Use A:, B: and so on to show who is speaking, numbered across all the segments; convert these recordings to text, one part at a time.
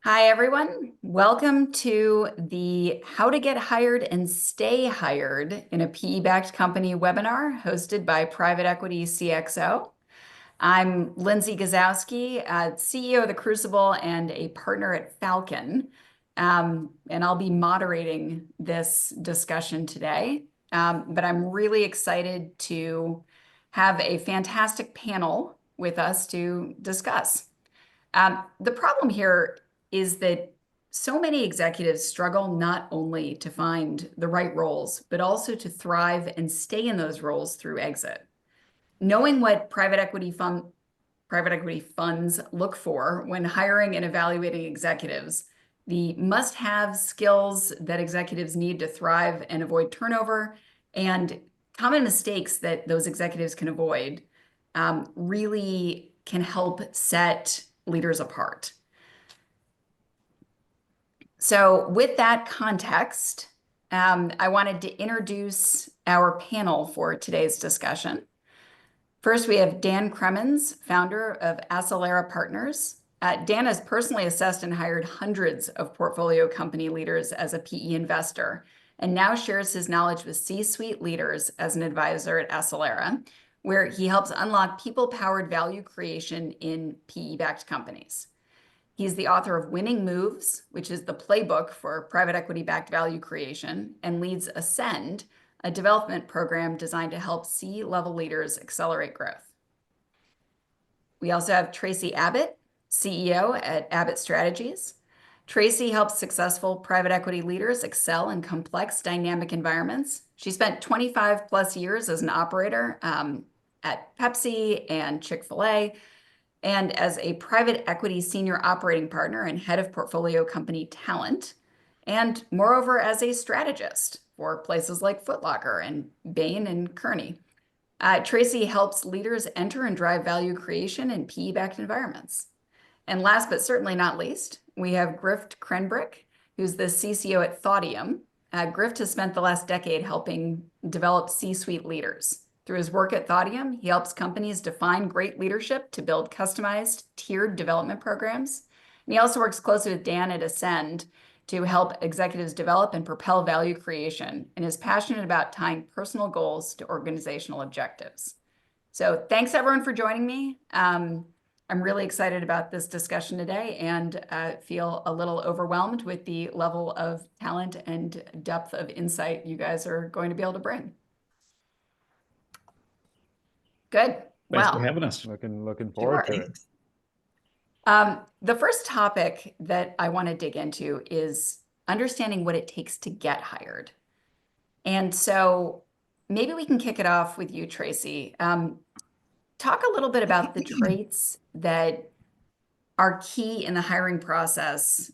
A: Hi, everyone. Welcome to the How to Get Hired and Stay Hired in a PE-backed Company webinar hosted by Private Equity CXO. I'm Lindsay Gazowski, CEO of The Crucible and a partner at Falcon. And I'll be moderating this discussion today. But I'm really excited to have a fantastic panel with us to discuss. The problem here is that so many executives struggle not only to find the right roles, but also to thrive and stay in those roles through exit. Knowing what private equity funds look for when hiring and evaluating executives, the must-have skills that executives need to thrive and avoid turnover, and common mistakes that those executives can avoid, really can help set leaders apart. So with that context, I wanted to introduce our panel for today's discussion. First, we have Dan Cremens, founder of Acelera Partners. Dan has personally assessed and hired hundreds of portfolio company leaders as a PE investor, and now shares his knowledge with C-suite leaders as an advisor at Acelera, where he helps unlock people-powered value creation in PE-backed companies. He's the author of Winning Moves, which is the playbook for private equity-backed value creation, and leads Ascend, a development program designed to help C-level leaders accelerate growth. We also have Tracy Abbott, CEO at Abbott Strategies. Tracy helps successful private equity leaders excel in complex, dynamic environments. She spent 25 plus years as an operator at Pepsi and Chick-fil-A, and as a private equity senior operating partner and head of portfolio company talent, and moreover as a strategist for places like Foot Locker and Bain and Kearney. Tracy helps leaders enter and drive value creation in PE-backed environments. And last but certainly not least, we have Grift Krenbrick, who's the CCO at Thaudium. Grift has spent the last decade helping develop C-suite leaders. Through his work at Thaudium, he helps companies define great leadership to build customized, tiered development programs. And he also works closely with Dan at Ascend to help executives develop and propel value creation, and is passionate about tying personal goals to organizational objectives. So thanks everyone for joining me. I'm really excited about this discussion today and feel a little overwhelmed with the level of talent and depth of insight you guys are going to be able to bring. Good.
B: Thanks for having us.
C: Looking forward to it.
A: The first topic that I want to dig into is understanding what it takes to get hired. And so maybe we can kick it off with you, Tracy. Talk a little bit about the traits that are key in the hiring process,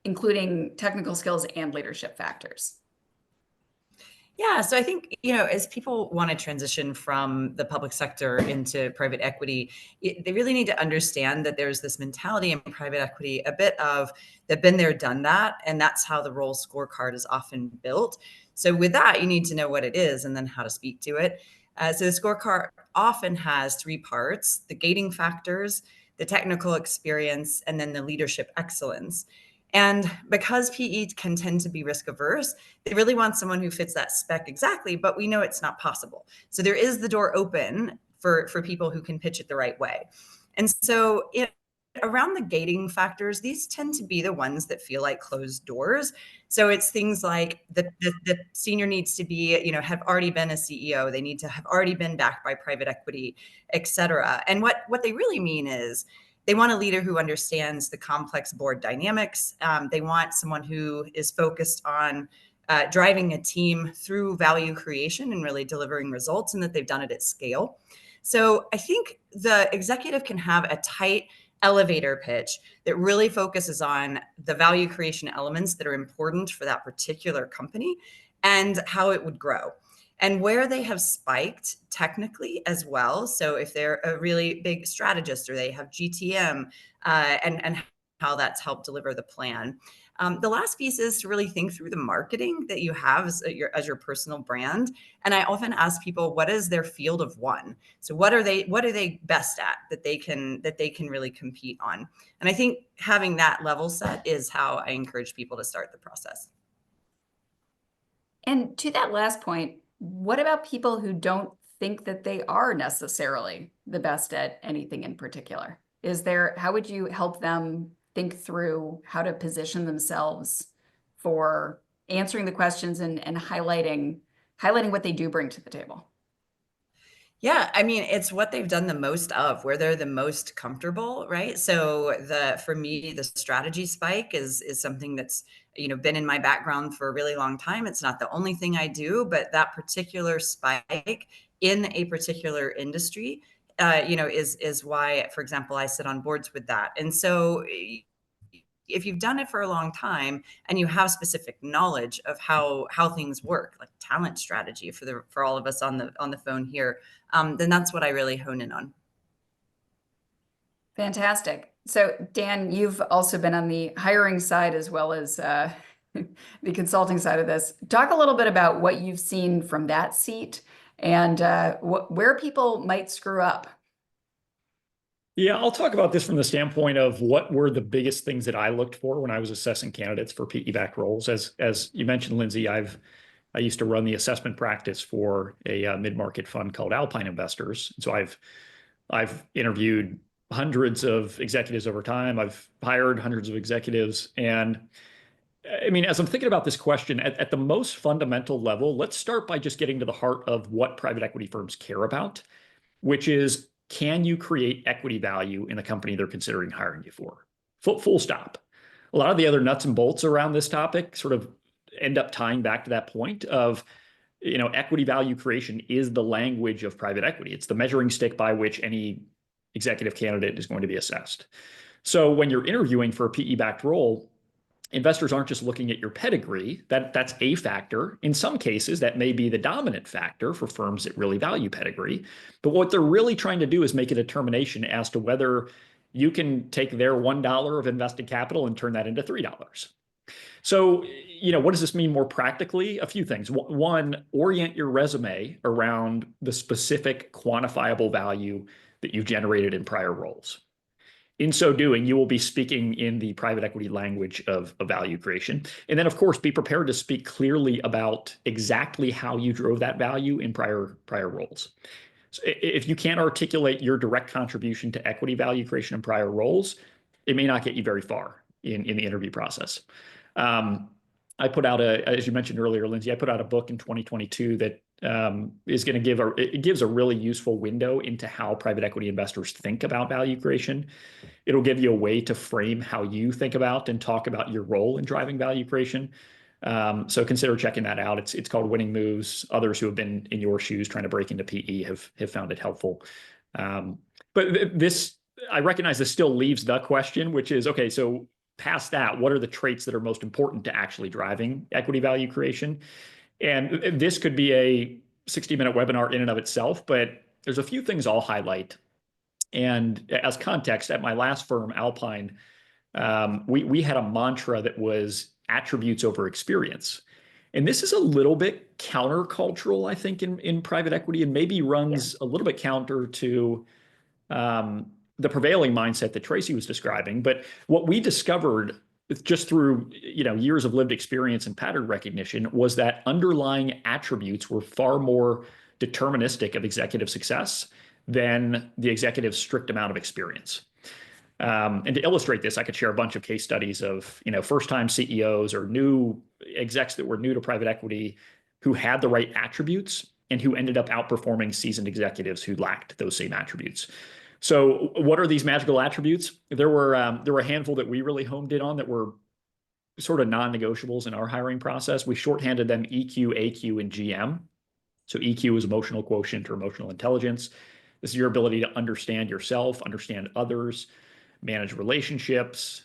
A: including technical skills and leadership factors.
D: Yeah, so I think, as people want to transition from the public sector into private equity, they really need to understand that there's this mentality in private equity, a bit of they've been there, done that, and that's how the role scorecard is often built. So with that, you need to know what it is and then how to speak to it. So the scorecard often has three parts: the gating factors, the technical experience, and then the leadership excellence. And because PE can tend to be risk averse, they really want someone who fits that spec exactly, but we know it's not possible. So there is the door open for people who can pitch it the right way. And so around the gating factors, these tend to be the ones that feel like closed doors. So it's things like the senior needs to be, have already been a CEO. They need to have already been backed by private equity, et cetera. And what they really mean is, they want a leader who understands the complex board dynamics. They want someone who is focused on driving a team through value creation and really delivering results, and that they've done it at scale. So I think the executive can have a tight elevator pitch that really focuses on the value creation elements that are important for that particular company and how it would grow. And where they have spiked technically as well. So if they're a really big strategist or they have GTM and how that's helped deliver the plan. The last piece is to really think through the marketing that you have as your personal brand. And I often ask people, what is their field of one? So what are they best at that they can really compete on? And I think having that level set is how I encourage people to start the process.
A: And to that last point, what about people who don't think that they are necessarily the best at anything in particular? How would you help them think through how to position themselves for answering the questions and highlighting what they do bring to the table?
D: Yeah, I mean, it's what they've done the most of, where they're the most comfortable, right? So for me, the strategy spike is something that's, been in my background for a really long time. It's not the only thing I do, but that particular spike in a particular industry, is why, for example, I sit on boards with that. And so if you've done it for a long time and you have specific knowledge of how things work, like talent strategy for all of us on the phone here, then that's what I really hone in on.
A: Fantastic. So, Dan, you've also been on the hiring side as well as the consulting side of this. Talk a little bit about what you've seen from that seat and where people might screw up.
B: Yeah, I'll talk about this from the standpoint of what were the biggest things that I looked for when I was assessing candidates for PE-backed roles. As you mentioned, Lindsay, I used to run the assessment practice for a mid-market fund called Alpine Investors. So I've interviewed hundreds of executives over time. I've hired hundreds of executives. And I mean, as I'm thinking about this question, at the most fundamental level, let's start by just getting to the heart of what private equity firms care about, which is, can you create equity value in the company they're considering hiring you for? Full stop. A lot of the other nuts and bolts around this topic sort of end up tying back to that point of, equity value creation is the language of private equity. It's the measuring stick by which any executive candidate is going to be assessed. So when you're interviewing for a PE-backed role, investors aren't just looking at your pedigree. That's a factor. In some cases, that may be the dominant factor for firms that really value pedigree. But what they're really trying to do is make a determination as to whether you can take their $1 of invested capital and turn that into $3. So, what does this mean more practically? A few things. One, orient your resume around the specific quantifiable value that you've generated in prior roles. In so doing, you will be speaking in the private equity language of value creation. And then, of course, be prepared to speak clearly about exactly how you drove that value in prior roles. So if you can't articulate your direct contribution to equity value creation in prior roles, it may not get you very far in the interview process. I put out as you mentioned earlier, Lindsay, I put out a book in 2022 that is going to gives a really useful window into how private equity investors think about value creation. It'll give you a way to frame how you think about and talk about your role in driving value creation. So consider checking that out. It's called Winning Moves. Others who have been in your shoes trying to break into PE have found it helpful. But I recognize this still leaves the question, which is, okay, so past that, what are the traits that are most important to actually driving equity value creation? And this could be a 60-minute webinar in and of itself, but there's a few things I'll highlight. And as context, at my last firm, Alpine, we had a mantra that was attributes over experience. And this is a little bit countercultural, I think, in private equity, and maybe runs a little bit counter to the prevailing mindset that Tracy was describing. But what we discovered just through years of lived experience and pattern recognition was that underlying attributes were far more deterministic of executive success than the executive's strict amount of experience. And to illustrate this, I could share a bunch of case studies of first-time CEOs or new execs that were new to private equity who had the right attributes and who ended up outperforming seasoned executives who lacked those same attributes. So what are these magical attributes? There were a handful that we really homed in on that were sort of non-negotiables in our hiring process. We shorthanded them EQ, AQ, and GM. So EQ is emotional quotient or emotional intelligence. This is your ability to understand yourself, understand others, manage relationships,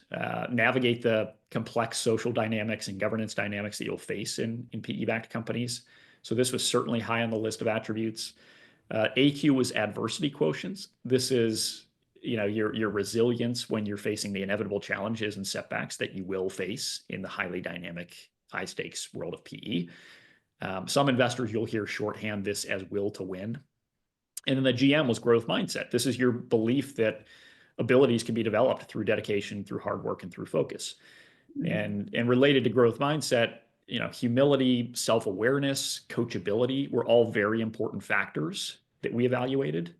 B: navigate the complex social dynamics and governance dynamics that you'll face in PE-backed companies. So this was certainly high on the list of attributes. AQ was adversity quotients. This is your resilience when you're facing the inevitable challenges and setbacks that you will face in the highly dynamic, high stakes world of PE. Some investors, you'll hear shorthand this as will to win. And then the GM was growth mindset. This is your belief that abilities can be developed through dedication, through hard work, and through focus. And related to growth mindset, humility, self-awareness, coachability were all very important factors that we evaluated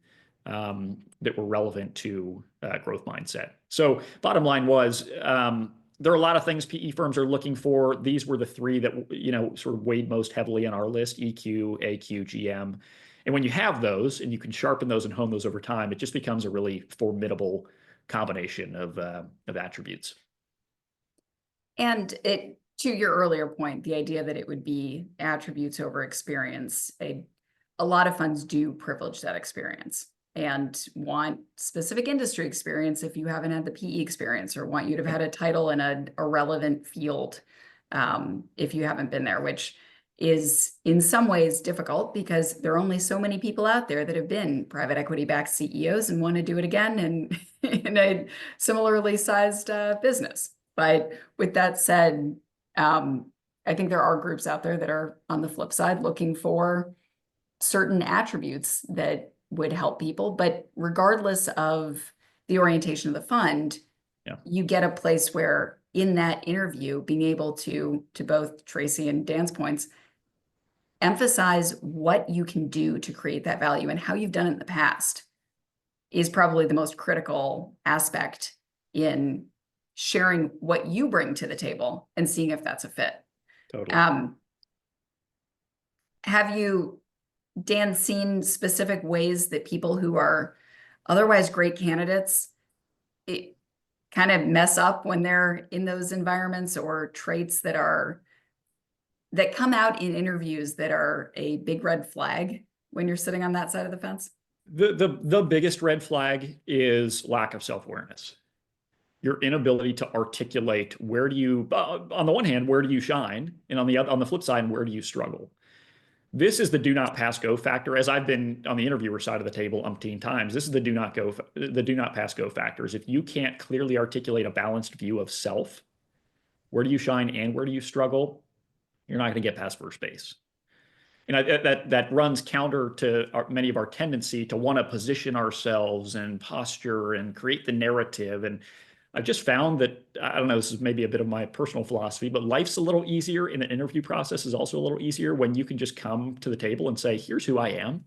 B: that were relevant to growth mindset. So bottom line was, there are a lot of things PE firms are looking for. These were the three that, sort of weighed most heavily on our list: EQ, AQ, GM. And when you have those and you can sharpen those and hone those over time, it just becomes a really formidable combination of attributes.
A: And to your earlier point, the idea that it would be attributes over experience, a lot of funds do privilege that experience and want specific industry experience if you haven't had the PE experience, or want you to have had a title in a relevant field if you haven't been there, which is in some ways difficult because there are only so many people out there that have been private equity-backed CEOs and want to do it again and in a similarly sized business. But with that said, I think there are groups out there that are on the flip side looking for certain attributes that would help people. But regardless of the orientation of the fund, you get a place where in that interview, being able to both Tracy and Dan's points, emphasize what you can do to create that value and how you've done it in the past is probably the most critical aspect in sharing what you bring to the table and seeing if that's a fit.
B: Totally.
A: Have you, Dan, seen specific ways that people who are otherwise great candidates kind of mess up when they're in those environments, or traits that come out in interviews that are a big red flag when you're sitting on that side of the fence?
B: The biggest red flag is lack of self-awareness. Your inability to articulate where do you, on the one hand, where do you shine? And on the flip side, where do you struggle? This is the do not pass go factor. As I've been on the interviewer side of the table umpteen times, this is the do not pass go factors. If you can't clearly articulate a balanced view of self, where do you shine and where do you struggle, you're not going to get past first base. And that runs counter to many of our tendency to want to position ourselves and posture and create the narrative. And I've just found that, I don't know, this is maybe a bit of my personal philosophy, but life's a little easier, and the interview process is also a little easier when you can just come to the table and say, here's who I am,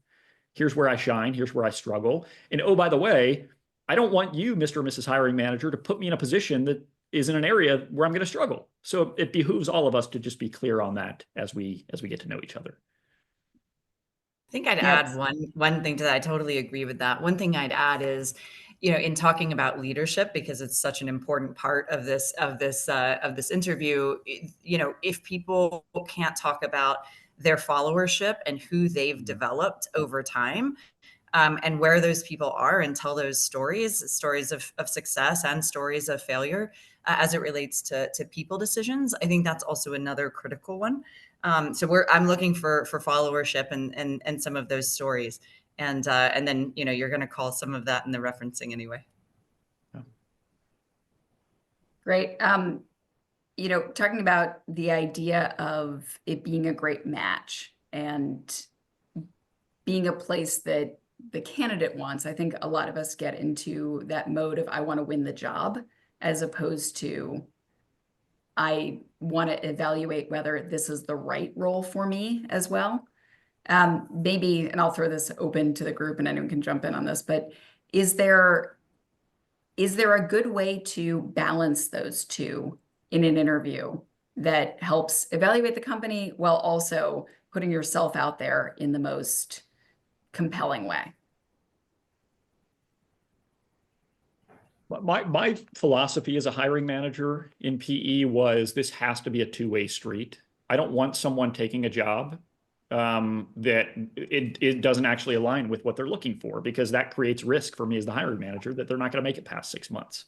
B: here's where I shine, here's where I struggle. And oh, by the way, I don't want you, Mr. or Mrs. Hiring Manager, to put me in a position that is in an area where I'm going to struggle. So it behooves all of us to just be clear on that as we get to know each other.
D: I think I'd add one thing to that. I totally agree with that. One thing I'd add is, in talking about leadership, because it's such an important part of this interview, if people can't talk about their followership and who they've developed over time, and where those people are, and tell those stories of success and stories of failure as it relates to people decisions, I think that's also another critical one. So I'm looking for followership and some of those stories, and then you're going to call some of that in the referencing anyway.
A: Great. Talking about the idea of it being a great match and being a place that the candidate wants, I think a lot of us get into that mode of I want to win the job, as opposed to I want to evaluate whether this is the right role for me as well. Maybe, and I'll throw this open to the group and anyone can jump in on this, but is there a good way to balance those two in an interview that helps evaluate the company while also putting yourself out there in the most compelling way?
B: My philosophy as a hiring manager in PE was this has to be a two-way street. I don't want someone taking a job that it doesn't actually align with what they're looking for, because that creates risk for me as the hiring manager that they're not going to make it past 6 months.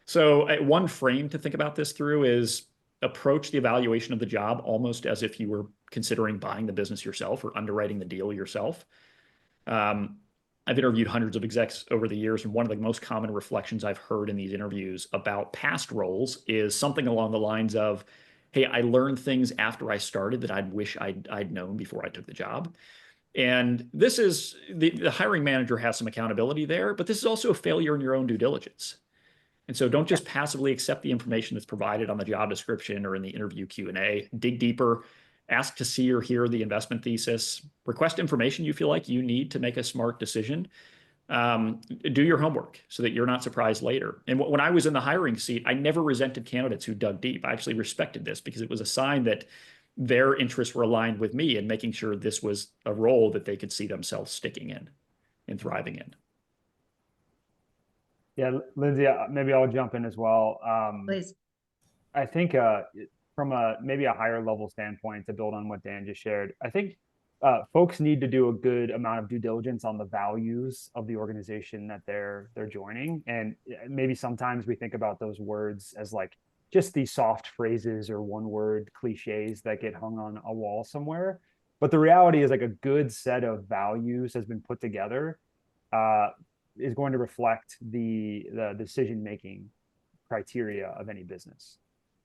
B: So one frame to think about this through is approach the evaluation of the job almost as if you were considering buying the business yourself or underwriting the deal yourself. I've interviewed hundreds of execs over the years, and one of the most common reflections I've heard in these interviews about past roles is something along the lines of, "Hey, I learned things after I started that I'd wish I'd known before I took the job." And this is the hiring manager has some accountability there, but this is also a failure in your own due diligence. And so don't just passively accept the information that's provided on the job description or in the interview Q&A. Dig deeper, ask to see or hear the investment thesis, request information you feel like you need to make a smart decision. Do your homework so that you're not surprised later. And when I was in the hiring seat, I never resented candidates who dug deep. I actually respected this because it was a sign that their interests were aligned with me and making sure this was a role that they could see themselves sticking in and thriving in.
C: Yeah, Lindsay, maybe I'll jump in as well.
A: Please.
C: I think from maybe a higher level standpoint, to build on what Dan just shared, I think folks need to do a good amount of due diligence on the values of the organization that they're joining. And maybe sometimes we think about those words as like just these soft phrases or one word cliches that get hung on a wall somewhere. But the reality is like a good set of values has been put together, is going to reflect the decision making criteria of any business.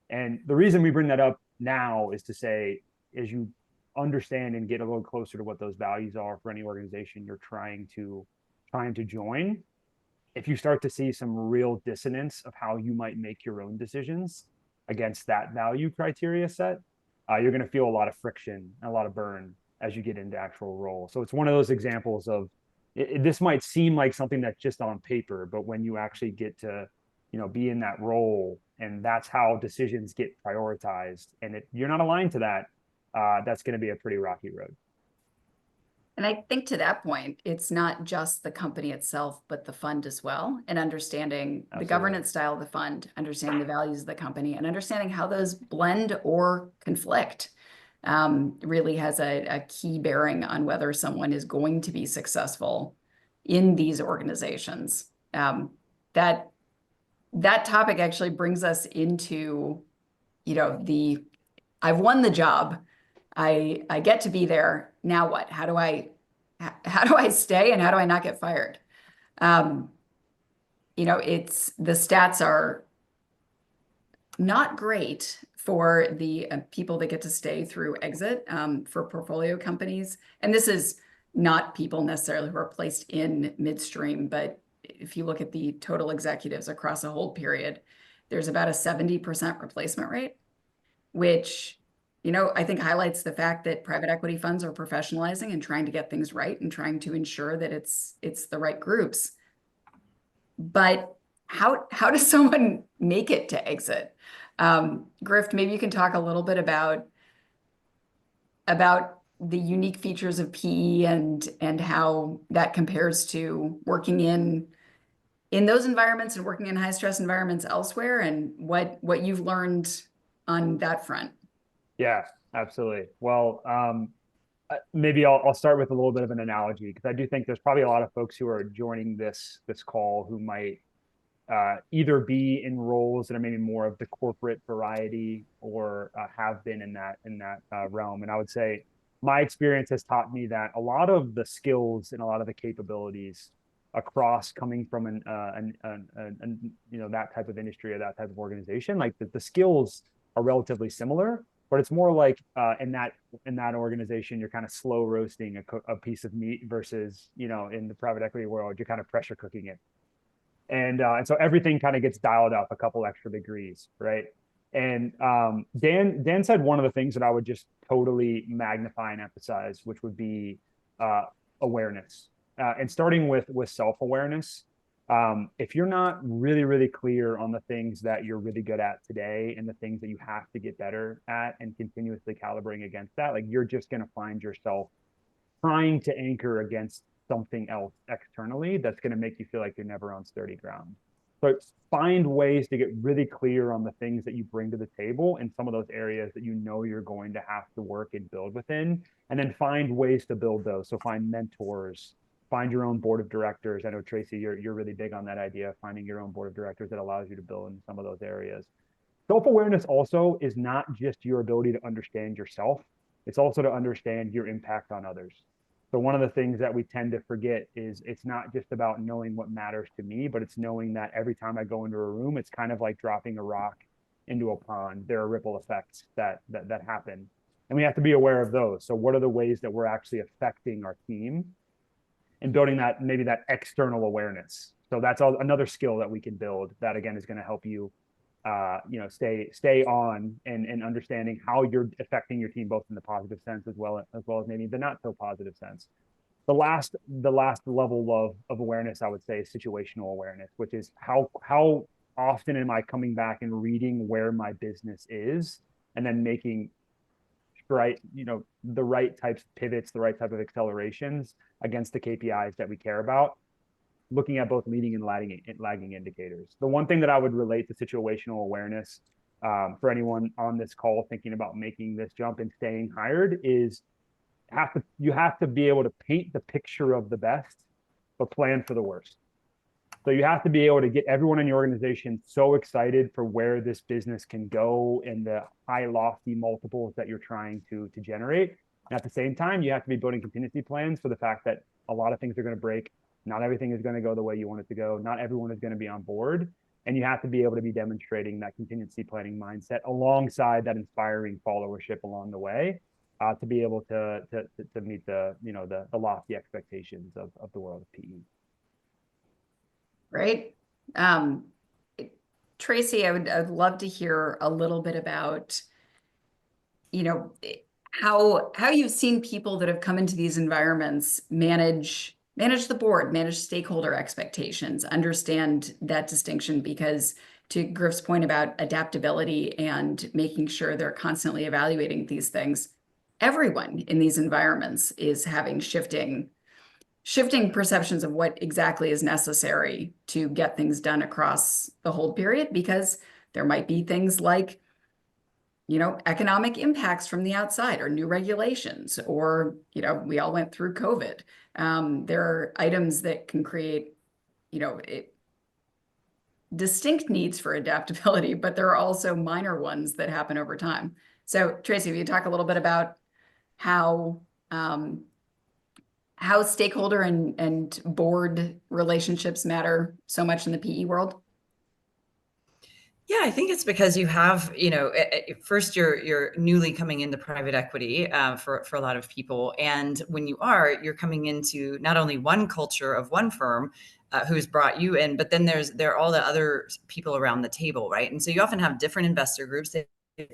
C: And the reason we bring that up now is to say, as you understand and get a little closer to what those values are for any organization you're trying to join, if you start to see some real dissonance of how you might make your own decisions against that value criteria set, you're going to feel a lot of friction and a lot of burn as you get into actual role. So it's one of those examples of this might seem like something that's just on paper, but when you actually get to, be in that role, and that's how decisions get prioritized, and you're not aligned to that, that's going to be a pretty rocky road.
A: And I think to that point, it's not just the company itself, but the fund as well, and understanding the governance style of the fund, understanding the values of the company, and understanding how those blend or conflict really has a key bearing on whether someone is going to be successful in these organizations. That topic actually brings us into, I've won the job. I get to be there. Now what? How do I stay, and how do I not get fired? It's the stats are not great for the people that get to stay through exit for portfolio companies. And this is not people necessarily who are placed in midstream, but if you look at the total executives across a whole period, there's about a 70% replacement rate, which, I think highlights the fact that private equity funds are professionalizing and trying to get things right and trying to ensure that it's the right groups. But how does someone make it to exit? Grift, maybe you can talk a little bit about the unique features of PE and how that compares to working in those environments and working in high stress environments elsewhere, and what you've learned on that front.
C: Yeah, absolutely. Well, maybe I'll start with a little bit of an analogy, because I do think there's probably a lot of folks who are joining this call who might either be in roles that are maybe more of the corporate variety or have been in that realm. And I would say my experience has taught me that a lot of the skills and a lot of the capabilities across coming from that type of industry or that type of organization, like the skills are relatively similar, but it's more like in that organization, you're kind of slow roasting a piece of meat versus, in the private equity world, you're kind of pressure cooking it. And so everything kind of gets dialed up a couple extra degrees, right? And Dan said one of the things that I would just totally magnify and emphasize, which would be awareness. And starting with self-awareness. If you're not really, really clear on the things that you're really good at today and the things that you have to get better at and continuously calibrating against that, like you're just going to find yourself trying to anchor against something else externally that's going to make you feel like you're never on sturdy ground. So find ways to get really clear on the things that you bring to the table in some of those areas that you're going to have to work and build within, and then find ways to build those. So find mentors, find your own board of directors. I know, Tracy, you're really big on that idea of finding your own board of directors that allows you to build in some of those areas. Self-awareness also is not just your ability to understand yourself. It's also to understand your impact on others. So one of the things that we tend to forget is it's not just about knowing what matters to me, but it's knowing that every time I go into a room, it's kind of like dropping a rock into a pond. There are ripple effects that happen, and we have to be aware of those. So what are the ways that we're actually affecting our team and building that, maybe that external awareness? So that's another skill that we can build that, again, is going to help you stay on and understanding how you're affecting your team, both in the positive sense as well as maybe the not so positive sense. The last level of awareness, I would say, is situational awareness, which is how often am I coming back and reading where my business is, and then making the right types of pivots, the right type of accelerations against the KPIs that we care about, looking at both leading and lagging indicators. The one thing that I would relate to situational awareness, for anyone on this call thinking about making this jump and staying hired, is you have to be able to paint the picture of the best, but plan for the worst. So you have to be able to get everyone in your organization so excited for where this business can go and the high lofty multiples that you're trying to generate. And at the same time, you have to be building contingency plans for the fact that a lot of things are going to break. Not everything is going to go the way you want it to go. Not everyone is going to be on board. And you have to be able to be demonstrating that contingency planning mindset alongside that inspiring followership along the way, to be able to meet the lofty expectations of the world of PE.
A: Great. Tracy, I'd love to hear a little bit about, how you've seen people that have come into these environments manage the board, manage stakeholder expectations, understand that distinction, because to Griff's point about adaptability and making sure they're constantly evaluating these things, everyone in these environments is having shifting perceptions of what exactly is necessary to get things done across the hold period, because there might be things like, economic impacts from the outside, or new regulations, or, we all went through COVID. There are items that can create, distinct needs for adaptability, but there are also minor ones that happen over time. So Tracy, if you talk a little bit about how stakeholder and board relationships matter so much in the PE world?
D: Yeah, I think it's because you have, first you're newly coming into private equity for a lot of people, and when you're coming into not only one culture of one firm who's brought you in, but then there are all the other people around the table, right? And so you often have different investor groups. They've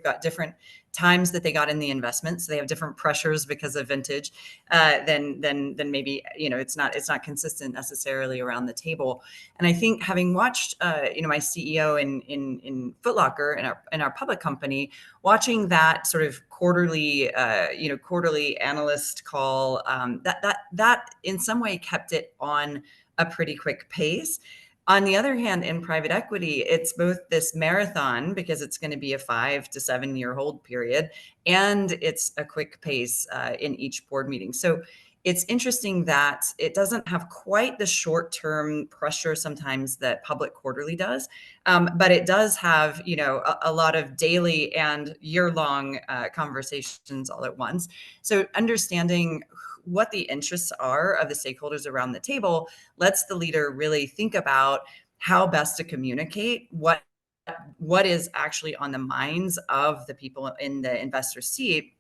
D: got different times that they got in the investment, so they have different pressures because of vintage. Than maybe it's not consistent necessarily around the table. And I think, having watched my CEO in Foot Locker, in our public company, watching that sort of quarterly analyst call, that in some way kept it on a pretty quick pace. On the other hand, in private equity, it's both this marathon, because it's going to be a 5 to 7 year hold period, and it's a quick pace in each board meeting. So it's interesting that it doesn't have quite the short-term pressure sometimes that public quarterly does, but it does have, a lot of daily and year-long conversations all at once. So understanding what the interests are of the stakeholders around the table lets the leader really think about how best to communicate what is actually on the minds of the people in the investor seat.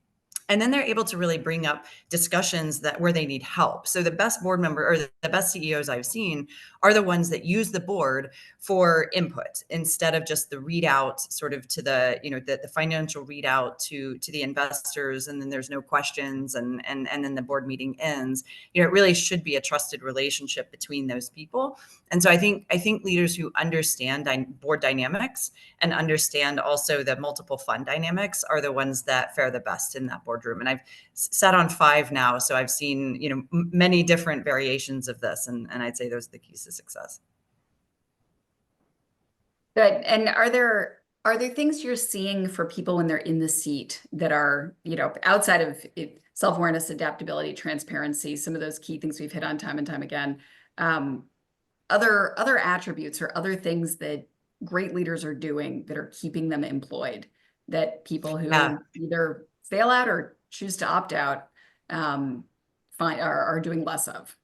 D: And then they're able to really bring up discussions where they need help. So the best board member, or the best CEOs I've seen, are the ones that use the board for input, instead of just the readout sort of to the financial readout to the investors, and then there's no questions, and then the board meeting ends. It really should be a trusted relationship between those people. And so I think leaders who understand board dynamics and understand also the multiple fund dynamics are the ones that fare the best in that boardroom. And I've sat on 5 now, so I've seen many different variations of this, and I'd say those are the keys to success.
A: Good. And are there things you're seeing for people when they're in the seat that are, outside of self-awareness, adaptability, transparency, some of those key things we've hit on time and time again, other attributes or other things that great leaders are doing that are keeping them employed, that people who either fail out or choose to opt out are doing less of?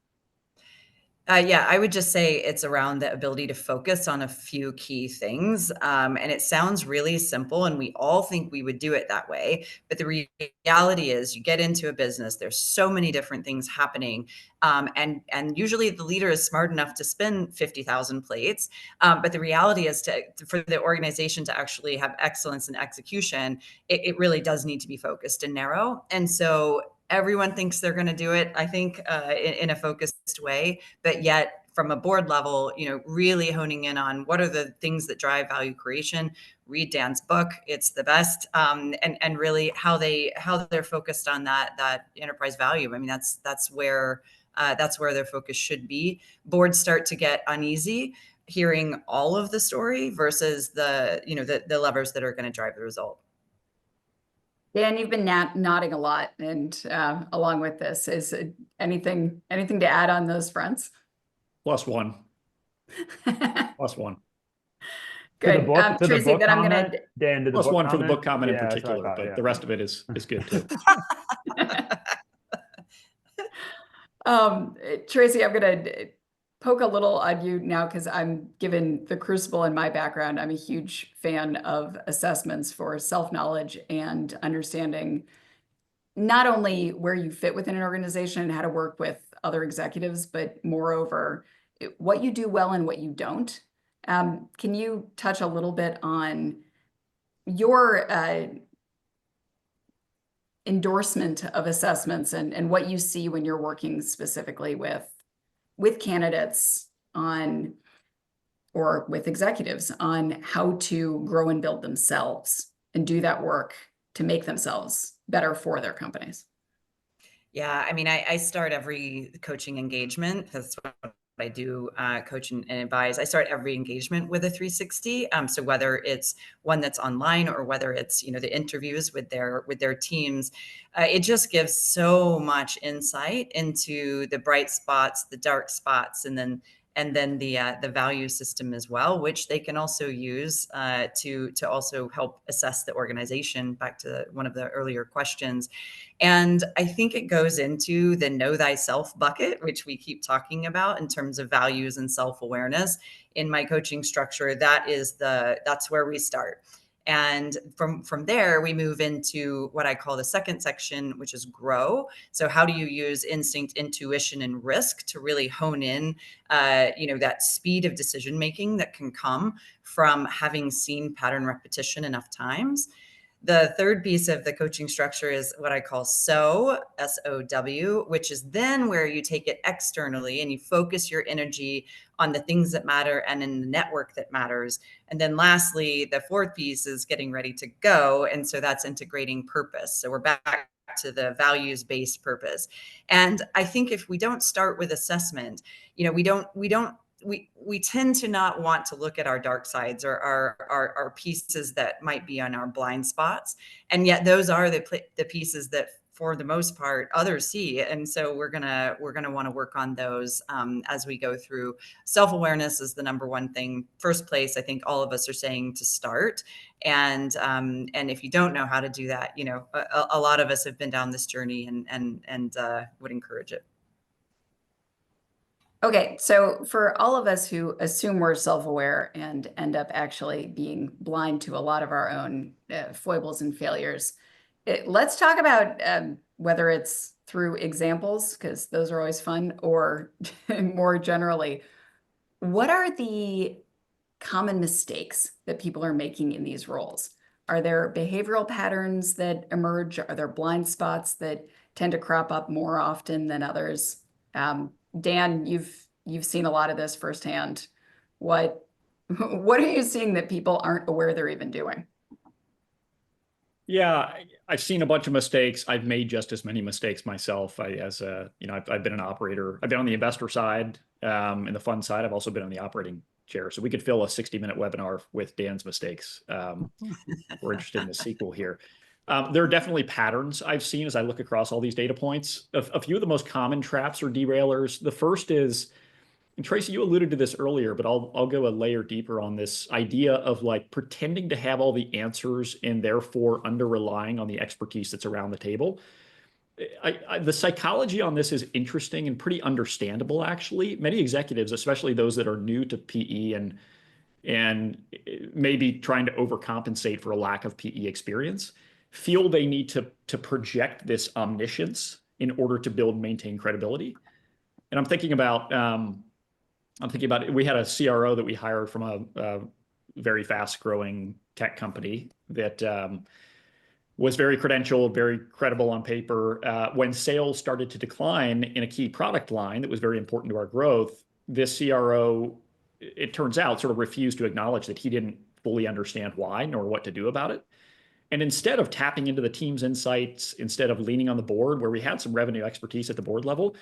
D: Yeah, I would just say it's around the ability to focus on a few key things. And it sounds really simple, and we all think we would do it that way. But the reality is, you get into a business, there's so many different things happening. And usually the leader is smart enough to spin 50,000 plates. But the reality is, for the organization to actually have excellence in execution, it really does need to be focused and narrow. And so everyone thinks they're going to do it, I think, in a focused way, but yet from a board level, really honing in on what are the things that drive value creation. Read Dan's book; it's the best, and really how they're focused on that enterprise value. I mean, that's where their focus should be. Boards start to get uneasy hearing all of the story versus the levers that are going to drive the result.
A: Dan, you've been nodding a lot, and along with this, is anything to add on those fronts?
B: +1. +1.
A: Good.
C: To the book, to the
A: Tracy,
C: book
A: then I'm
C: comment,
A: gonna
C: Dan, to the book
B: +1 for the
C: comment?
B: book comment in
C: Yeah, that's what I
B: particular,
C: thought,
B: but
C: yeah.
B: the rest of it is good too.
A: Tracy, I'm gonna poke a little on you now, because I'm given the crucible in my background. I'm a huge fan of assessments for self-knowledge and understanding not only where you fit within an organization and how to work with other executives, but moreover, what you do well and what you don't. Can you touch a little bit on your endorsement of assessments and what you see when you're working specifically with candidates on, or with executives on, how to grow and build themselves and do that work to make themselves better for their companies?
D: Yeah, I mean, I start every coaching engagement, that's what I do, coach and advise. I start every engagement with a 360. So whether it's one that's online or whether it's the interviews with their teams, it just gives so much insight into the bright spots, the dark spots, and then the value system as well, which they can also use to also help assess the organization. Back to one of the earlier questions. And I think it goes into the know thyself bucket, which we keep talking about in terms of values and self-awareness. In my coaching structure, that's where we start. And from there, we move into what I call the second section, which is grow. So how do you use instinct, intuition, and risk to really hone in, that speed of decision making that can come from having seen pattern repetition enough times. The third piece of the coaching structure is what I call SOW, SOW, which is then where you take it externally and you focus your energy on the things that matter and in the network that matters. And then lastly, the fourth piece is getting ready to go. And so that's integrating purpose. So we're back to the values-based purpose. And I think if we don't start with assessment, we tend to not want to look at our dark sides or our pieces that might be on our blind spots. And yet those are the pieces that, for the most part, others see. And so we're gonna want to work on those as we go through. Self-awareness is the number one thing. First place, I think all of us are saying to start. And if you don't know how to do that, a lot of us have been down this journey and would encourage it.
A: Okay, so for all of us who assume we're self-aware and end up actually being blind to a lot of our own foibles and failures, let's talk about whether it's through examples, because those are always fun, or more generally, what are the common mistakes that people are making in these roles? Are there behavioral patterns that emerge? Are there blind spots that tend to crop up more often than others? Dan, you've seen a lot of this firsthand. What are you seeing that people aren't aware they're even doing?
B: Yeah, I've seen a bunch of mistakes. I've made just as many mistakes myself. I've been an operator. I've been on the investor side, and the fund side. I've also been on the operating chair. So we could fill a 60-minute webinar with Dan's mistakes. We're interested in the sequel here. There are definitely patterns I've seen as I look across all these data points. A few of the most common traps or derailers. The first is, and Tracy, you alluded to this earlier, but I'll go a layer deeper on this idea of like pretending to have all the answers and therefore under relying on the expertise that's around the table. the psychology on this is interesting and pretty understandable, actually. Many executives, especially those that are new to PE and maybe trying to overcompensate for a lack of PE experience, feel they need to project this omniscience in order to build and maintain credibility. And I'm thinking about we had a CRO that we hired from a very fast growing tech company that was very credentialed, very credible on paper. When sales started to decline in a key product line that was very important to our growth, this CRO, it turns out, sort of refused to acknowledge that he didn't fully understand why nor what to do about it. And instead of tapping into the team's insights, instead of leaning on the board where we had some revenue expertise at the board level,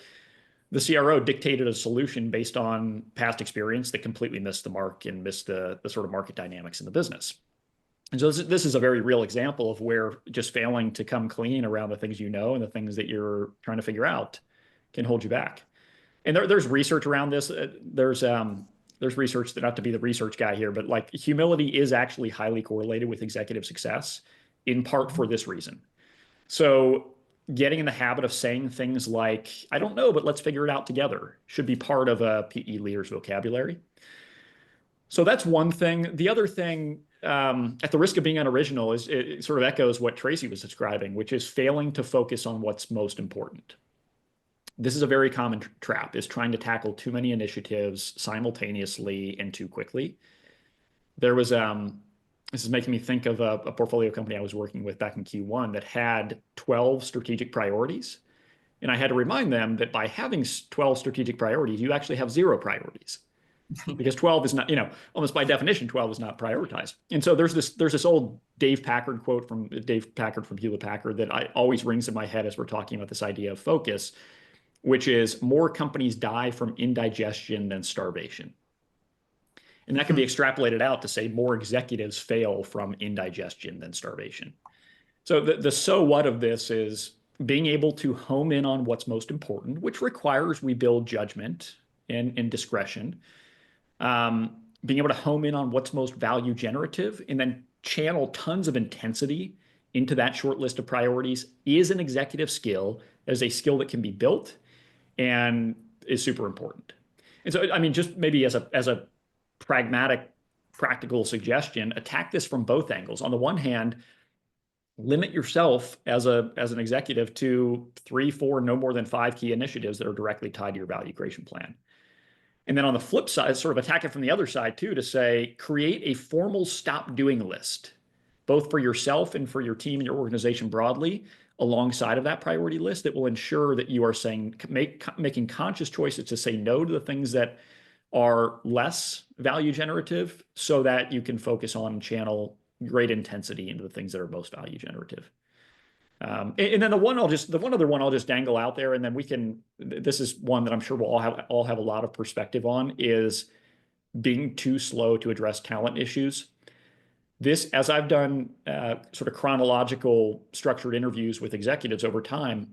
B: the CRO dictated a solution based on past experience that completely missed the mark and missed the sort of market dynamics in the business. And so this is a very real example of where just failing to come clean around the things you know and the things that you're trying to figure out can hold you back. And there's research around this. There's research, not to be the research guy here, but like humility is actually highly correlated with executive success, in part for this reason. So getting in the habit of saying things like, I don't know, but let's figure it out together, should be part of a PE leader's vocabulary. So that's one thing. The other thing, at the risk of being unoriginal, is it sort of echoes what Tracy was describing, which is failing to focus on what's most important. This is a very common trap, is trying to tackle too many initiatives simultaneously and too quickly. There was, this is making me think of a portfolio company I was working with back in Q1 that had 12 strategic priorities. And I had to remind them that by having 12 strategic priorities, you actually have 0 priorities. Because 12 is not, almost by definition, 12 is not prioritized. And so there's this old Dave Packard quote from Dave Packard from Hewlett Packard that always rings in my head as we're talking about this idea of focus, which is more companies die from indigestion than starvation. And that can be extrapolated out to say more executives fail from indigestion than starvation. So the so what of this is being able to home in on what's most important, which requires we build judgment and discretion. Being able to home in on what's most value generative and then channel tons of intensity into that short list of priorities is an executive skill, as a skill that can be built and is super important. And so, I mean, just maybe as a pragmatic, practical suggestion, attack this from both angles. On the one hand, limit yourself as an executive to 3, 4, no more than 5 key initiatives that are directly tied to your value creation plan. And then on the flip side, sort of attack it from the other side too, to say, create a formal stop doing list, both for yourself and for your team and your organization broadly, alongside of that priority list that will ensure that you are making conscious choices to say no to the things that are less value generative so that you can focus on and channel great intensity into the things that are most value generative. And then the one other one I'll just dangle out there, and then this is one that I'm sure we'll all have a lot of perspective on, is being too slow to address talent issues. This, as I've done sort of chronological structured interviews with executives over time,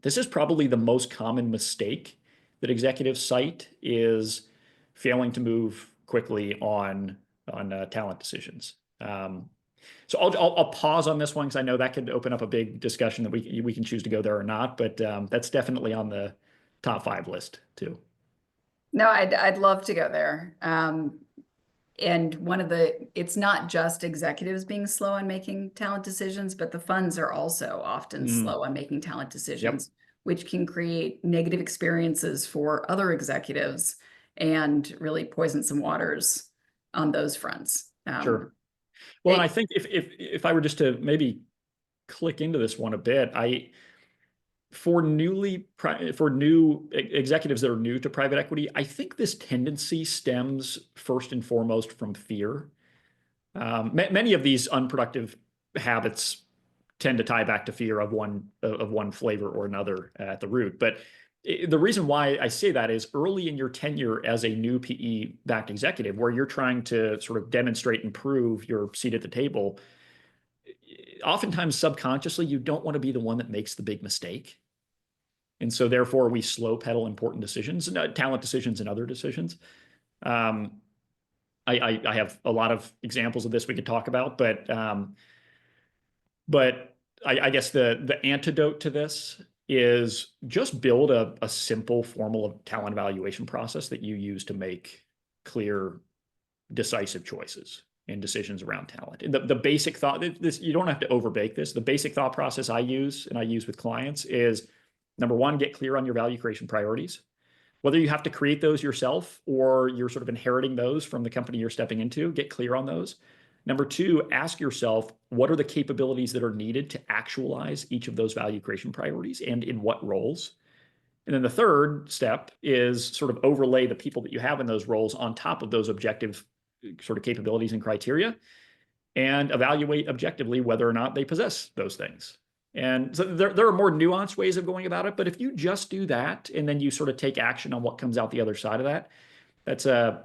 B: this is probably the most common mistake that executives cite, is failing to move quickly on talent decisions. So I'll pause on this one because I know that could open up a big discussion that we can choose to go there or not, but that's definitely on the top 5 list too.
A: No, I'd love to go there. And it's not just executives being slow on making talent decisions, but the funds are also often slow on making talent decisions, which can create negative experiences for other executives and really poison some waters on those fronts.
B: Sure. Well, and I think if I were just to maybe click into this one a bit, for new executives that are new to private equity, I think this tendency stems first and foremost from fear. Many of these unproductive habits tend to tie back to fear of one flavor or another at the root. But the reason why I say that is early in your tenure as a new PE-backed executive, where you're trying to sort of demonstrate and prove your seat at the table, oftentimes subconsciously, you don't want to be the one that makes the big mistake. And so therefore, we slow pedal important decisions, talent decisions and other decisions. I have a lot of examples of this we could talk about, but I guess the antidote to this is just build a simple formal talent evaluation process that you use to make clear, decisive choices and decisions around talent. And the basic thought, this, you don't have to overbake this. The basic thought process I use and I use with clients is, number one, get clear on your value creation priorities. Whether you have to create those yourself or you're sort of inheriting those from the company you're stepping into, get clear on those. Number two, ask yourself, what are the capabilities that are needed to actualize each of those value creation priorities and in what roles? And then the third step is sort of overlay the people that you have in those roles on top of those objective sort of capabilities and criteria and evaluate objectively whether or not they possess those things. And so there are more nuanced ways of going about it, but if you just do that and then you sort of take action on what comes out the other side of that, that's a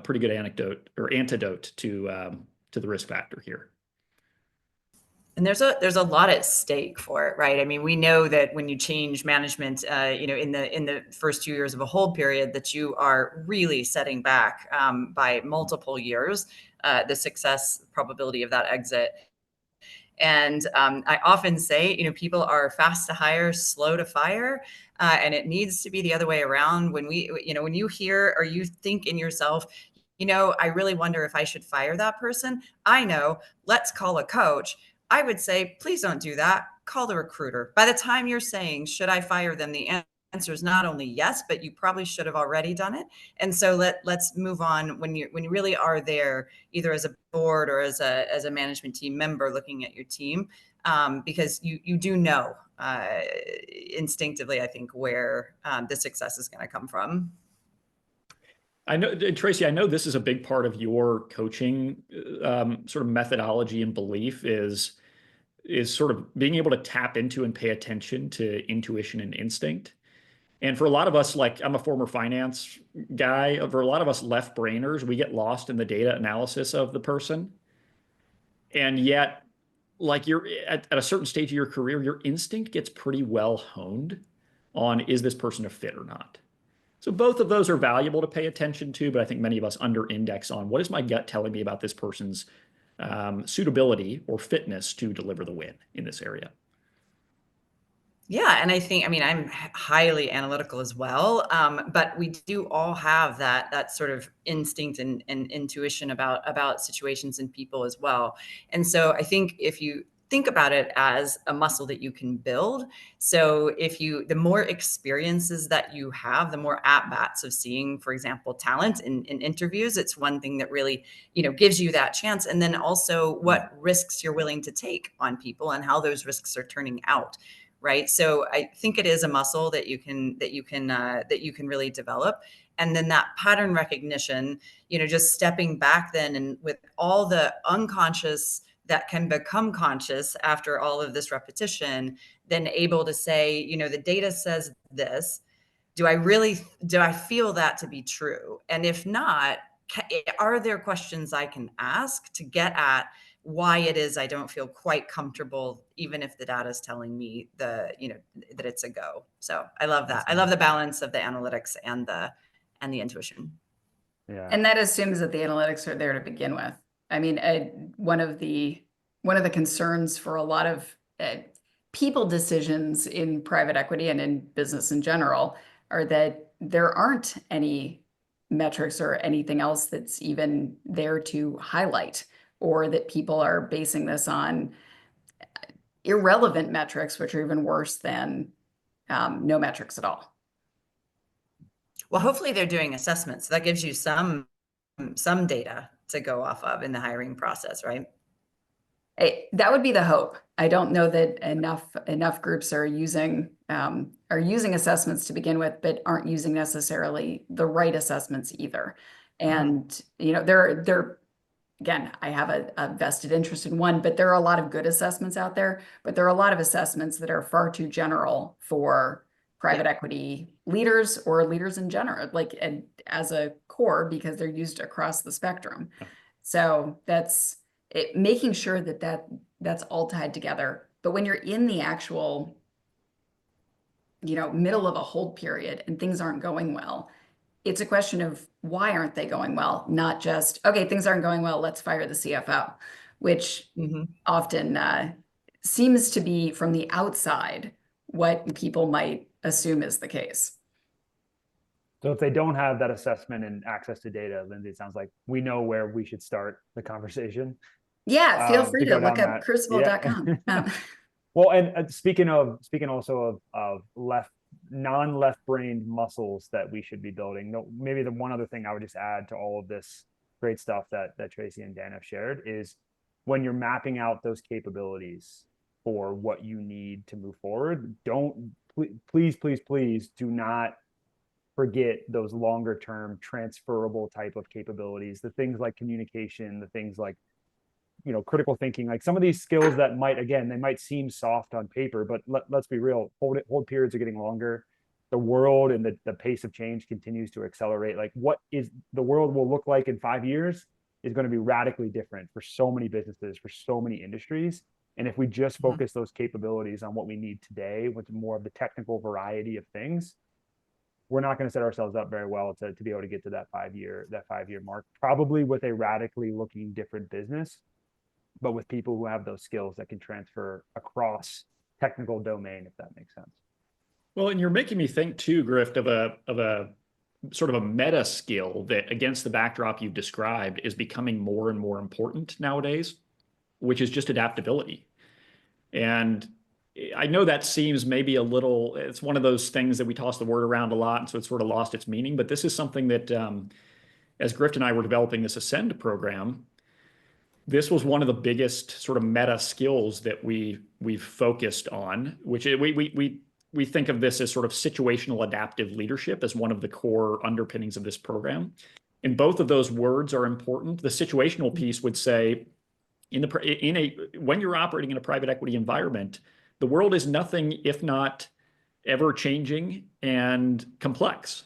B: pretty good antidote to the risk factor here.
D: And there's a lot at stake for it, right? I mean, we know that when you change management, in the first 2 years of a hold period, that you are really setting back by multiple years the success probability of that exit. And I often say, people are fast to hire, slow to fire, and it needs to be the other way around. When when you hear or you think in yourself, I really wonder if I should fire that person. I know, let's call a coach. I would say, please don't do that. Call the recruiter. By the time you're saying, should I fire them? The answer is not only yes, but you probably should have already done it. And so let's move on when you really are there, either as a board or as a management team member looking at your team, because you do know instinctively, I think, where the success is going to come from.
B: I know, Tracy, I know this is a big part of your coaching sort of methodology and belief is sort of being able to tap into and pay attention to intuition and instinct. And for a lot of us, like I'm a former finance guy, for a lot of us left brainers, we get lost in the data analysis of the person. And yet, like you're at a certain stage of your career, your instinct gets pretty well honed on, is this person a fit or not? So both of those are valuable to pay attention to, but I think many of us under index on what is my gut telling me about this person's suitability or fitness to deliver the win in this area.
D: Yeah, and I mean, I'm highly analytical as well, but we do all have that sort of instinct and intuition about situations and people as well. And so I think if you think about it as a muscle that you can build, so the more experiences that you have, the more at bats of seeing, for example, talent in interviews, it's one thing that really gives you that chance, and then also what risks you're willing to take on people and how those risks are turning out. Right. So I think it is a muscle that you can really develop. And then that pattern recognition, just stepping back then and with all the unconscious that can become conscious after all of this repetition, then able to say, the data says this. Do I feel that to be true? And if not, are there questions I can ask to get at why it is I don't feel quite comfortable, even if the data is telling me that it's a go. So I love that. I love the balance of the analytics and the intuition.
C: Yeah.
A: And that assumes that the analytics are there to begin with. I mean, one of the concerns for a lot of people decisions in private equity and in business in general are that there aren't any metrics or anything else that's even there to highlight, or that people are basing this on irrelevant metrics, which are even worse than no metrics at all.
D: Well, hopefully they're doing assessments. So that gives you some data to go off of in the hiring process, right?
A: That would be the hope. I don't know that enough groups are using assessments to begin with, but aren't using necessarily the right assessments either. And there again, I have a vested interest in one, but there are a lot of good assessments out there, but there are a lot of assessments that are far too general for private equity leaders or leaders in general, like as a core, because they're used across the spectrum. So that's it, making sure that's all tied together. But when you're in the actual, middle of a hold period and things aren't going well, it's a question of why aren't they going well? Not just, okay, things aren't going well, let's fire the CFO, which often seems to be from the outside what people might assume is the case.
C: So if they don't have that assessment and access to data, Lindsay, it sounds like we know where we should start the conversation.
A: Yeah, feel free to
C: go
A: look
C: down
A: up
C: that.
A: crucible.com.
C: Yeah. Well, and speaking also of non-left brained muscles that we should be building. Maybe the one other thing I would just add to all of this great stuff that Tracy and Dan have shared is when you're mapping out those capabilities for what you need to move forward, please do not forget those longer term transferable type of capabilities, the things like communication, the things like critical thinking, like some of these skills that they might seem soft on paper, but let's be real, hold periods are getting longer. The world and the pace of change continues to accelerate. Like what is the world will look like in 5 years is going to be radically different for so many businesses, for so many industries. And if we just focus those capabilities on what we need today with more of the technical variety of things, we're not going to set ourselves up very well to be able to get to that 5 year mark, probably with a radically looking different business, but with people who have those skills that can transfer across technical domain, if that makes sense.
B: Well, and you're making me think too, Grift, of a sort of a meta skill that, against the backdrop you've described, is becoming more and more important nowadays, which is just adaptability. And I know that seems maybe a little, it's one of those things that we toss the word around a lot, and so it's sort of lost its meaning. But this is something that, as Grift and I were developing this Ascend program, this was one of the biggest sort of meta skills that we've focused on, which we think of this as sort of situational adaptive leadership as one of the core underpinnings of this program. And both of those words are important. The situational piece would say, when you're operating in a private equity environment, the world is nothing if not ever changing and complex.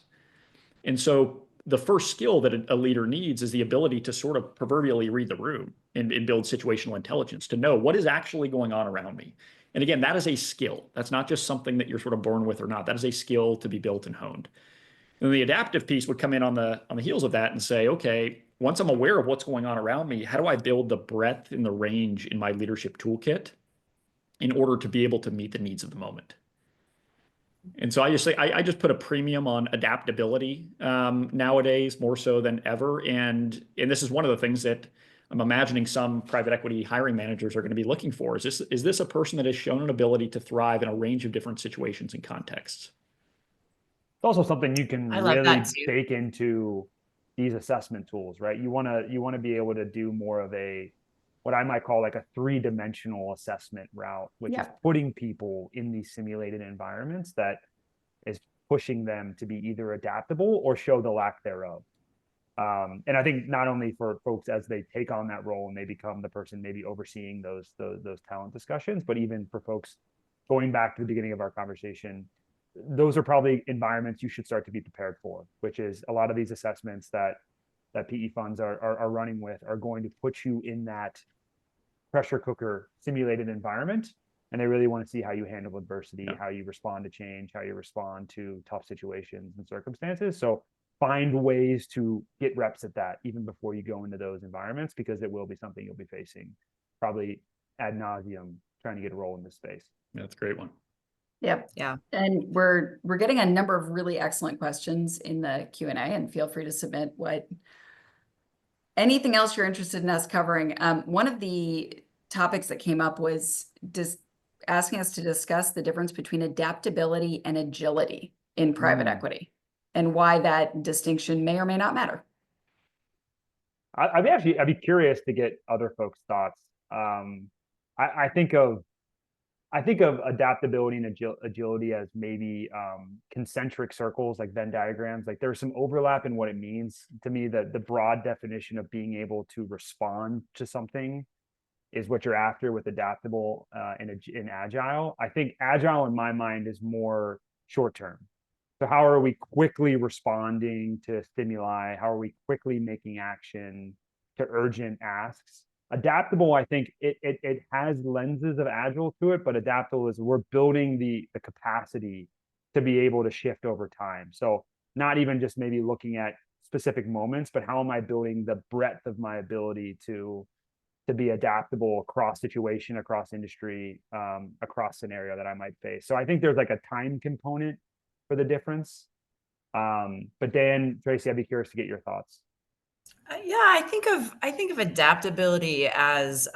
B: And so the first skill that a leader needs is the ability to sort of proverbially read the room and build situational intelligence, to know what is actually going on around me. And again, that is a skill. That's not just something that you're sort of born with or not. That is a skill to be built and honed. And the adaptive piece would come in on the heels of that and say, okay, once I'm aware of what's going on around me, how do I build the breadth and the range in my leadership toolkit in order to be able to meet the needs of the moment? And so I just put a premium on adaptability nowadays, more so than ever. And this is one of the things that I'm imagining some private equity hiring managers are going to be looking for. Is this a person that has shown an ability to thrive in a range of different situations and contexts?
C: It's also something you can
D: I love
C: really
D: that too.
C: bake into these assessment tools, right? You want to be able to do more of what I might call like a 3-dimensional assessment route, which is putting people in these simulated environments that is pushing them to be either adaptable or show the lack thereof. And I think not only for folks as they take on that role and they become the person maybe overseeing those talent discussions, but even for folks going back to the beginning of our conversation, those are probably environments you should start to be prepared for, which is a lot of these assessments that PE funds are running with are going to put you in that pressure cooker simulated environment. And they really want to see how you handle adversity, how you respond to change, how you respond to tough situations and circumstances. So find ways to get reps at that even before you go into those environments, because it will be something you'll be facing probably ad nauseum trying to get a role in this space.
B: Yeah, that's a great one.
A: Yep.
D: Yeah.
A: And we're getting a number of really excellent questions in the Q&A, and feel free to submit anything else you're interested in us covering. One of the topics that came up was asking us to discuss the difference between adaptability and agility in private equity, and why that distinction may or may not matter.
C: I'd be curious to get other folks' thoughts. I think of adaptability and agility as maybe concentric circles, like Venn diagrams. Like there's some overlap in what it means to me. That the broad definition of being able to respond to something is what you're after with adaptable and agile. I think agile in my mind is more short term. So how are we quickly responding to stimuli? How are we quickly making action to urgent asks? Adaptable, I think it has lenses of agile to it, but adaptable is we're building the capacity to be able to shift over time. So not even just maybe looking at specific moments, but how am I building the breadth of my ability to to be adaptable across situation, across industry, across scenario that I might face. So I think there's like a time component for the difference. But Dan, Tracy, I'd be curious to get your thoughts.
D: Yeah, I think of adaptability as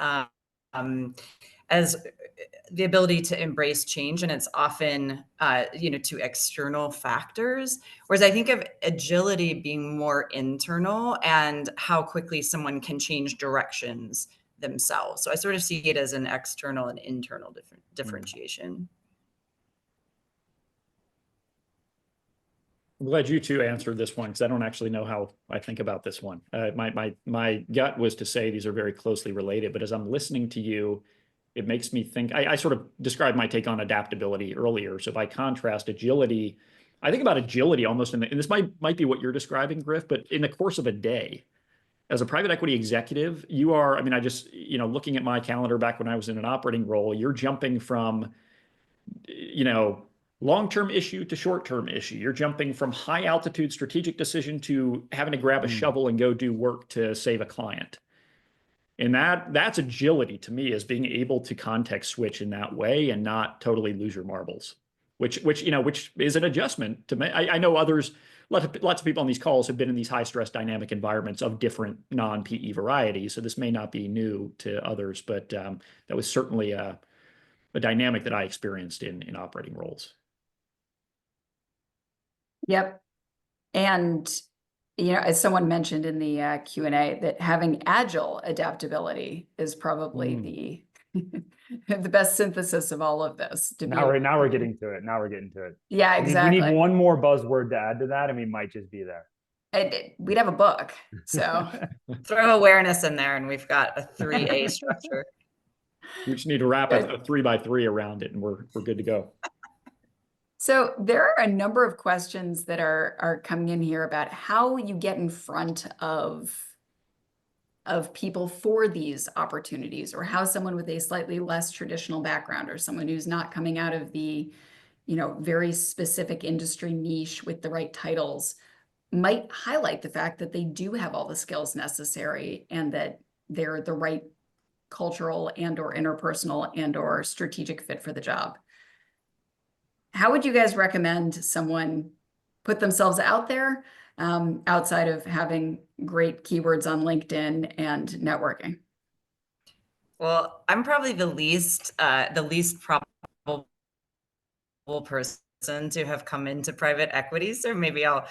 D: the ability to embrace change, and it's often to external factors. Whereas I think of agility being more internal and how quickly someone can change directions themselves. So I sort of see it as an external and internal differentiation.
B: I'm glad you two answered this one because I don't actually know how I think about this one. My gut was to say these are very closely related, but as I'm listening to you, it makes me think. I sort of described my take on adaptability earlier. So by contrast, agility, I think about agility almost and this might be what you're describing, Griff, but in the course of a day, as a private equity executive, you are. I mean, I just looking at my calendar back when I was in an operating role, you're jumping from you know, long-term issue to short-term issue. You're jumping from high altitude strategic decision to having to grab a shovel and go do work to save a client. And that's agility to me, is being able to context switch in that way and not totally lose your marbles, which is an adjustment to me. I know others, lots of people on these calls have been in these high stress dynamic environments of different non-PE varieties. So this may not be new to others, but that was certainly a dynamic that I experienced in operating roles.
A: Yep. And, as someone mentioned in the Q&A, that having agile adaptability is probably the best synthesis of all of this.
C: Now we're getting to it. Now we're getting to it.
A: Yeah, exactly.
C: We need one more buzzword to add to that, and we might just be there.
A: We'd have a book. So
D: Throw awareness in there, and we've got a 3A structure.
B: We just need to wrap a 3x3 around it, and we're good to go.
A: So there are a number of questions that are coming in here about how you get in front of people for these opportunities, or how someone with a slightly less traditional background, or someone who's not coming out of the, very specific industry niche with the right titles, might highlight the fact that they do have all the skills necessary and that they're the right cultural and or interpersonal and or strategic fit for the job. How would you guys recommend someone put themselves out there, outside of having great keywords on LinkedIn and networking?
D: Well, I'm probably the least probable person to have come into private equity, so maybe I'll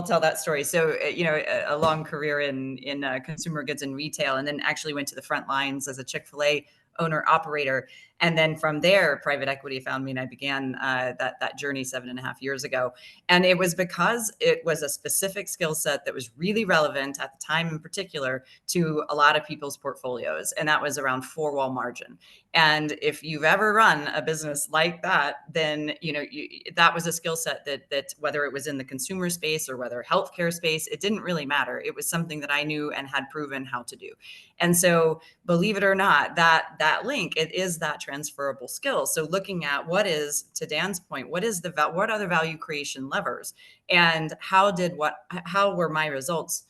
D: tell that story. So a long career in consumer goods and retail, and then actually went to the front lines as a Chick-fil-A owner operator, and then from there private equity found me, and I began that journey 7.5 years ago. And it was because it was a specific skill set that was really relevant at the time, in particular to a lot of people's portfolios, and that was around four-wall margin. And if you've ever run a business like that, then that was a skill set that whether it was in the consumer space or whether healthcare space, it didn't really matter. It was something that I knew and had proven how to do. And so, believe it or not, that link, it is that transferable skill. So looking at what is, to Dan's point, what are the value creation levers, and how were my results?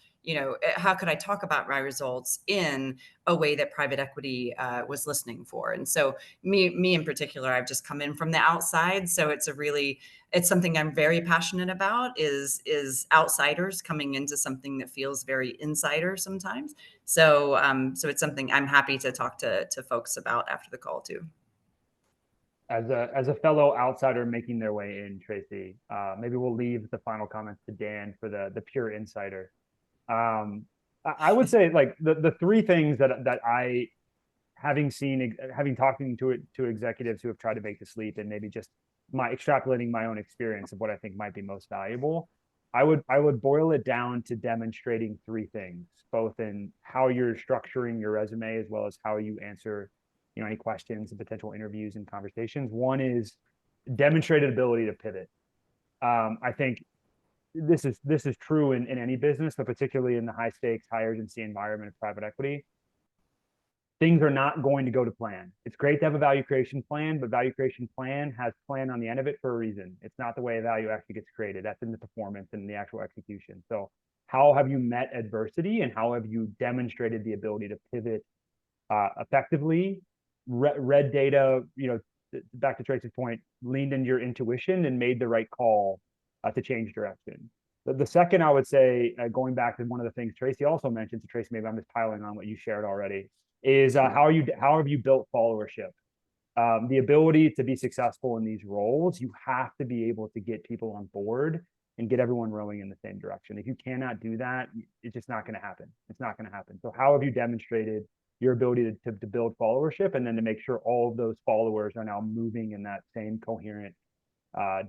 D: How could I talk about my results in a way that private equity was listening for? And so me in particular, I've just come in from the outside. So it's something I'm very passionate about, is outsiders coming into something that feels very insider sometimes. So it's something I'm happy to talk to folks about after the call too.
C: As a fellow outsider making their way in, Tracy, maybe we'll leave the final comments to Dan for the pure insider. I would say, like, the three things that I, having talking to executives who have tried to make the leap, and maybe just extrapolating my own experience of what I think might be most valuable, I would boil it down to demonstrating three things, both in how you're structuring your resume as well as how you answer any questions and potential interviews and conversations. One is demonstrated ability to pivot. I think this is true in any business, but particularly in the high stakes, high urgency environment of private equity. Things are not going to go to plan. It's great to have a value creation plan, but value creation plan has plan on the end of it for a reason. It's not the way value actually gets created. That's in the performance and the actual execution. So how have you met adversity, and how have you demonstrated the ability to pivot effectively, read data, back to Tracy's point, leaned into your intuition and made the right call to change direction. The second, I would say, going back to one of the things Tracy also mentioned, so Tracy, maybe I'm just piling on what you shared already, is how have you built followership? The ability to be successful in these roles, you have to be able to get people on board and get everyone rowing in the same direction. If you cannot do that, it's just not going to happen. It's not going to happen. So how have you demonstrated your ability to build followership, and then to make sure all of those followers are now moving in that same coherent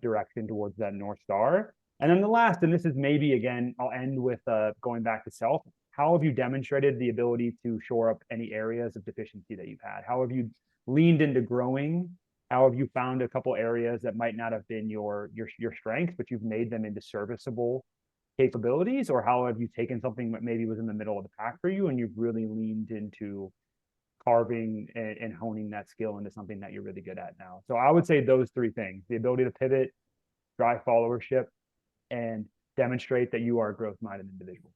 C: direction towards that North Star? And then the last, and this is maybe, again, I'll end with going back to self. How have you demonstrated the ability to shore up any areas of deficiency that you've had? How have you leaned into growing? How have you found a couple areas that might not have been your strengths, but you've made them into serviceable capabilities? Or how have you taken something that maybe was in the middle of the pack for you and you've really leaned into carving and honing that skill into something that you're really good at now? So I would say those three things: the ability to pivot, drive followership, and demonstrate that you are a growth-minded individual.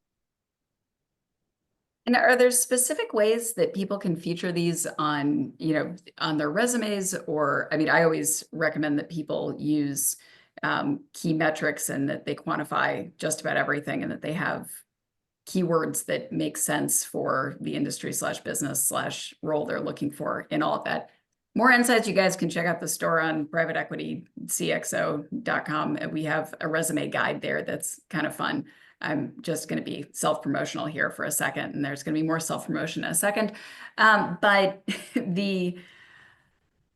A: And are there specific ways that people can feature these on, on their resumes? Or, I mean, I always recommend that people use key metrics and that they quantify just about everything, and that they have keywords that make sense for the industry / business / role they're looking for in all of that. More insights, you guys can check out the store on privateequitycxo.com. We have a resume guide there that's kind of fun. I'm just going to be self-promotional here for a second, and there's going to be more self-promotion in a second. But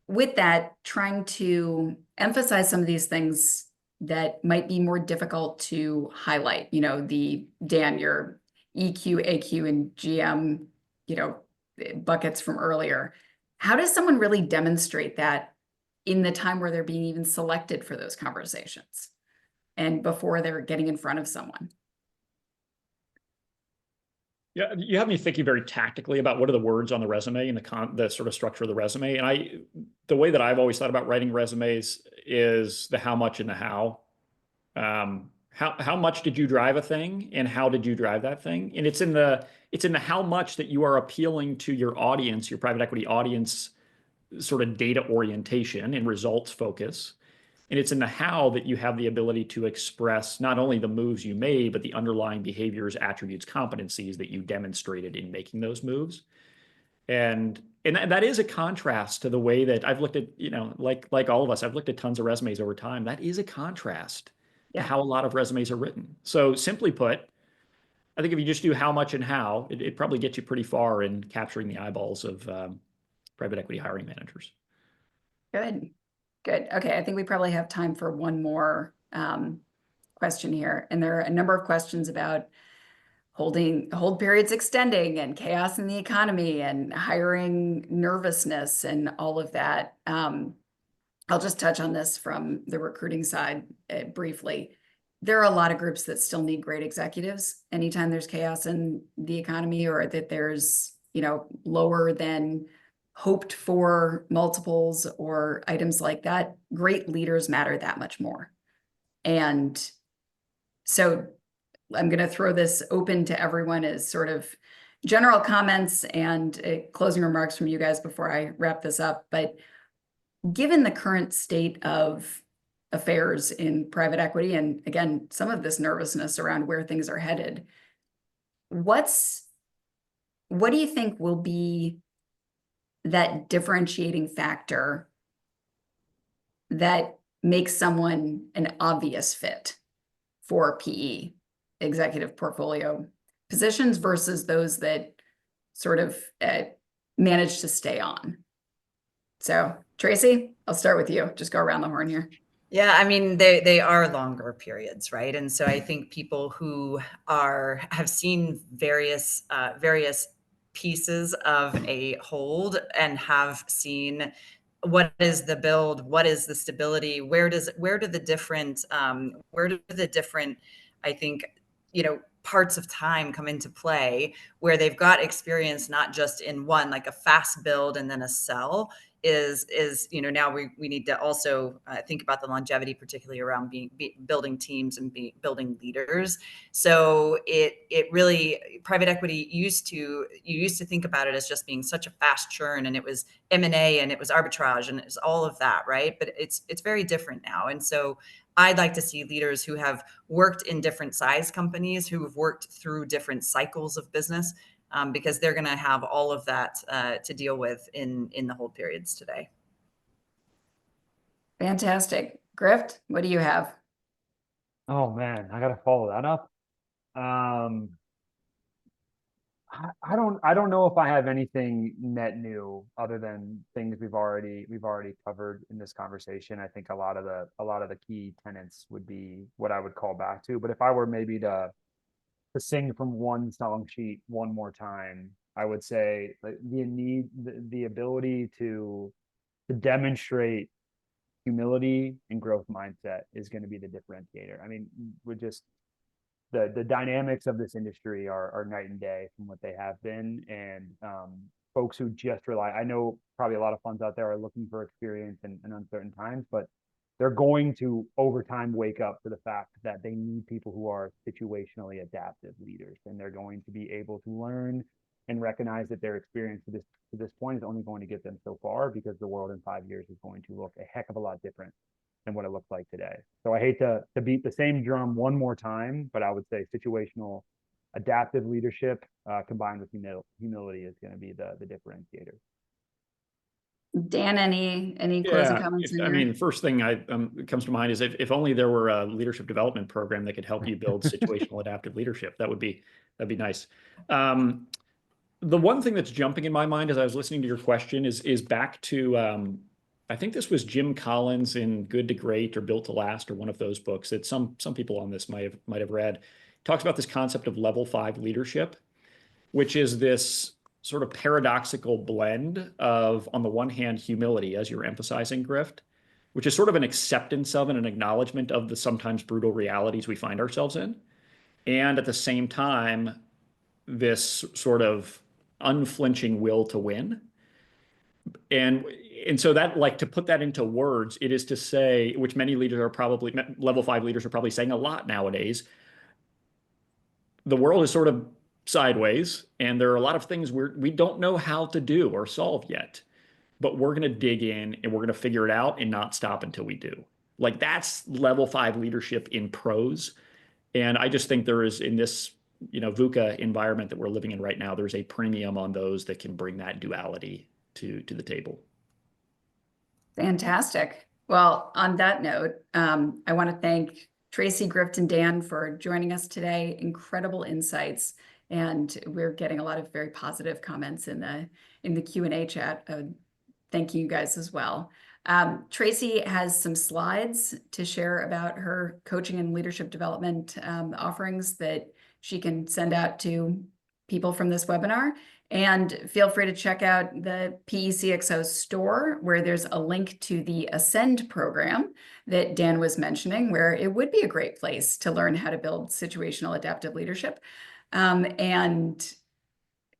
A: with that, trying to emphasize some of these things that might be more difficult to highlight, Dan, your EQ, AQ, and GM, buckets from earlier. How does someone really demonstrate that in the time where they're being even selected for those conversations and before they're getting in front of someone?
B: Yeah, you have me thinking very tactically about what are the words on the resume and the sort of structure of the resume. And the way that I've always thought about writing resumes is the how much and the how. How much did you drive a thing, and how did you drive that thing? And it's in the how much that you are appealing to your audience, your private equity audience, sort of data orientation and results focus. And it's in the how that you have the ability to express not only the moves you made, but the underlying behaviors, attributes, competencies that you demonstrated in making those moves. And that is a contrast to the way that I've looked at, like all of us, I've looked at tons of resumes over time. That is a contrast to how a lot of resumes are written. So simply put, I think if you just do how much and how, it probably gets you pretty far in capturing the eyeballs of private equity hiring managers.
A: Good. Okay, I think we probably have time for one more question here. And there are a number of questions about hold periods extending and chaos in the economy and hiring nervousness and all of that. I'll just touch on this from the recruiting side briefly. There are a lot of groups that still need great executives anytime there's chaos in the economy, or that there's, lower than hoped for multiples or items like that. Great leaders matter that much more. And so I'm going to throw this open to everyone as sort of general comments and closing remarks from you guys before I wrap this up. But given the current state of affairs in private equity, and again, some of this nervousness around where things are headed, what do you think will be that differentiating factor that makes someone an obvious fit for PE executive portfolio positions versus those that sort of manage to stay on? So Tracy, I'll start with you. Just go around the horn here.
D: Yeah, I mean, they are longer periods, right? And so I think people who have seen various pieces of a hold and have seen what is the build, what is the stability, where do the different I think, parts of time come into play, where they've got experience not just in one, like a fast build and then a sell, is now we need to also think about the longevity, particularly around building teams and building leaders. So it really, private equity you used to think about it as just being such a fast churn, and it was M&A and it was arbitrage and it was all of that, right? But it's very different now. And so I'd like to see leaders who have worked in different size companies, who have worked through different cycles of business, because they're going to have all of that to deal with in the hold periods today.
A: Fantastic. Grift, what do you have?
C: Oh man, I gotta follow that up. I don't know if I have anything net new other than things we've already covered in this conversation. I think a lot of the key tenets would be what I would call back to. But if I were maybe to sing from one song sheet one more time, I would say the ability to demonstrate humility and growth mindset is going to be the differentiator. I mean, we're just the dynamics of this industry are night and day from what they have been. And folks who just rely, I know probably a lot of funds out there are looking for experience in uncertain times, but they're going to over time wake up to the fact that they need people who are situationally adaptive leaders, and they're going to be able to learn and recognize that their experience to this point is only going to get them so far, because the world in 5 years is going to look a heck of a lot different than what it looks like today. So I hate to beat the same drum one more time, but I would say situational adaptive leadership combined with humility is going to be the differentiator.
A: Dan, any closing comments in
B: I
A: there?
B: mean, the first thing comes to mind is if only there were a leadership development program that could help you build situational adaptive leadership. That'd be nice. The one thing that's jumping in my mind as I was listening to your question is back to I think this was Jim Collins in Good to Great or Built to Last, or one of those books that some people on this might have read. Talks about this concept of level 5 leadership, which is this sort of paradoxical blend of, on the one hand, humility, as you're emphasizing, Grift, which is sort of an acceptance of and an acknowledgement of the sometimes brutal realities we find ourselves in. And at the same time, this sort of unflinching will to win. And so that, like, to put that into words, it is to say, which many leaders are probably, level 5 leaders are probably saying a lot nowadays, the world is sort of sideways, and there are a lot of things we don't know how to do or solve yet, but we're going to dig in and we're going to figure it out and not stop until we do. Like, that's level 5 leadership in prose. And I just think there is, in this VUCA environment that we're living in right now, there's a premium on those that can bring that duality to the table.
A: Fantastic. Well, on that note, I want to thank Tracy, Grift, and Dan for joining us today. Incredible insights, and we're getting a lot of very positive comments in the Q&A chat. Thank you guys as well. Tracy has some slides to share about her coaching and leadership development offerings that she can send out to people from this webinar. And feel free to check out the PECXO store, where there's a link to the Ascend program that Dan was mentioning, where it would be a great place to learn how to build situational adaptive leadership and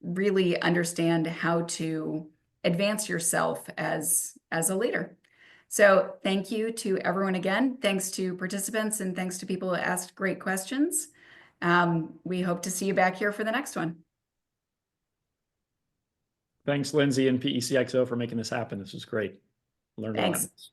A: really understand how to advance yourself as a leader. So thank you to everyone again. Thanks to participants, and thanks to people who asked great questions. We hope to see you back here for the next one.
B: Thanks, Lindsay and PECXO, for making this happen. This was great. Learned a lot.
A: Thanks.